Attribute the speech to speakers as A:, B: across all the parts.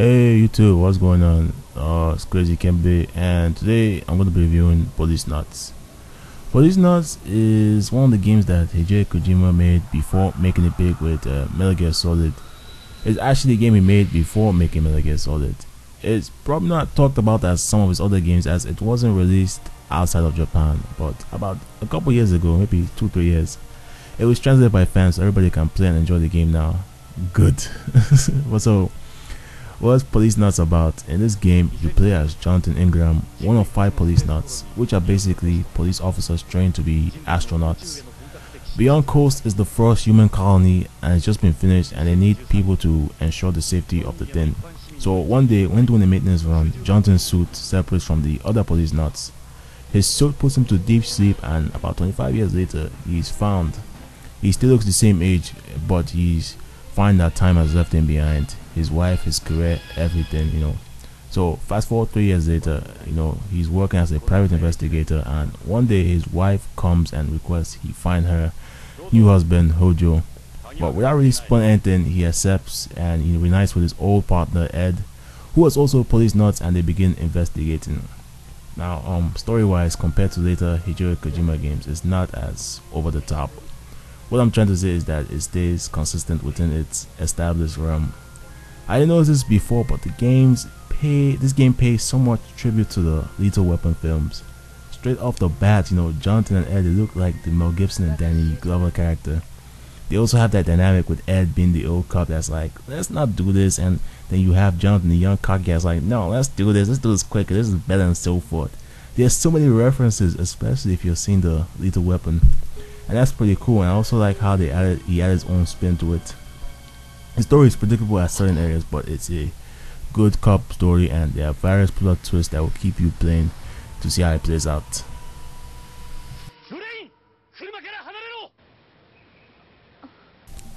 A: Hey YouTube, what's going on? It's Crazy Kembe, and today I'm going to be reviewing Policenauts. Policenauts is one of the games that Hideo Kojima made before making it big with Metal Gear Solid. It's actually a game he made before making Metal Gear Solid. It's probably not talked about as some of his other games as it wasn't released outside of Japan, but about a couple years ago, maybe 2-3 years, it was translated by fans so everybody can play and enjoy the game now. Good. What's Policenauts about? In this game, you play as Jonathan Ingram, one of 5 Policenauts, which are basically police officers trained to be astronauts. Beyond Coast is the first human colony and it's just been finished, and they need people to ensure the safety of the thing. So one day, when doing a maintenance run, Jonathan's suit separates from the other Policenauts. His suit puts him to deep sleep, and about 25 years later, he's found. He still looks the same age, but he's fine that time has left him behind. His wife, his career, everything, So fast forward 3 years later, he's working as a private investigator, and one day his wife comes and requests he find her new husband, Hojo. But without really spoiling anything, he accepts and he reunites with his old partner, Ed, who was also Policenauts, and they begin investigating. Now, story-wise, compared to later Hideo Kojima games, it's not as over the top. What I'm trying to say is that it stays consistent within its established realm. I didn't know this before, but this game pays so much tribute to the Lethal Weapon films. Straight off the bat, Jonathan and Ed, they look like the Mel Gibson and Danny Glover character. They also have that dynamic with Ed being the old cop that's like, let's not do this, and then you have Jonathan, the young cocky guy, that's like, no, let's do this quicker, this is better, and so forth. There's so many references, especially if you've seen the Lethal Weapon, and that's pretty cool. And I also like how he added his own spin to it. The story is predictable at certain areas, but it's a good cop story, and there are various plot twists that will keep you playing to see how it plays out.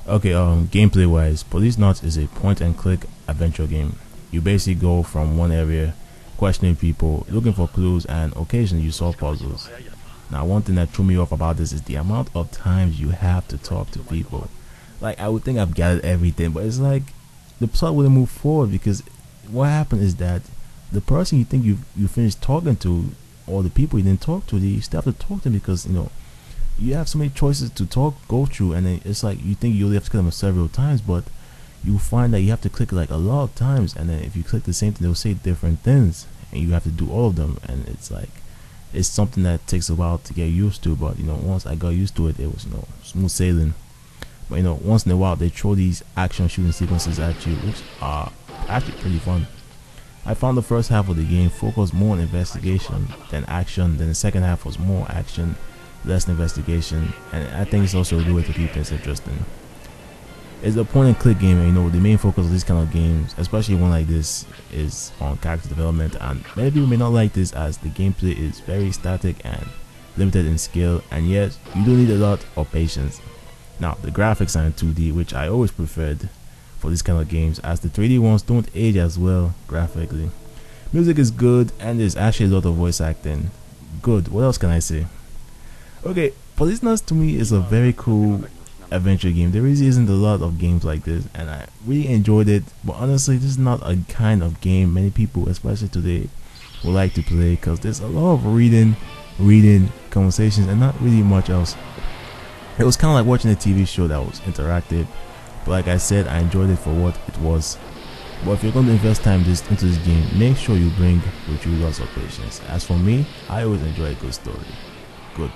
A: Okay, gameplay wise, Policenauts is a point and click adventure game. You basically go from one area, questioning people, looking for clues, and occasionally you solve puzzles. Now, one thing that threw me off about this is the amount of times you have to talk to people. Like, I would think I've gathered everything, but it's like the plot wouldn't move forward, because what happened is that the person you think you finished talking to, or the people you didn't talk to, you still have to talk to them, because you have so many choices to go through, and then it's like you think you only have to click them several times, but you find that you have to click like a lot of times, and then if you click the same thing, they'll say different things, and you have to do all of them, and it's like it's something that takes a while to get used to. But once I got used to it, it was smooth sailing. But once in a while they throw these action shooting sequences at you, which are actually pretty fun. I found the first half of the game focused more on investigation than action. Then the second half was more action, less investigation, and I think it's also a good way to keep things interesting. It's a point and click game, and the main focus of these kind of games, especially one like this, is on character development, and many people may not like this as the gameplay is very static and limited in skill, and yet you do need a lot of patience. Now, the graphics are in 2D, which I always preferred for these kind of games, as the 3D ones don't age as well graphically. Music is good, and there's actually a lot of voice acting. Good, what else can I say? Okay, Policenauts to me is a very cool adventure game. There really isn't a lot of games like this, and I really enjoyed it, but honestly, this is not a kind of game many people, especially today, would like to play, because there's a lot of reading, conversations, and not really much else. It was kind of like watching a TV show that was interactive, but like I said, I enjoyed it for what it was. But if you're going to invest time into this game, make sure you bring with you lots of patience. As for me, I always enjoy a good story. Good.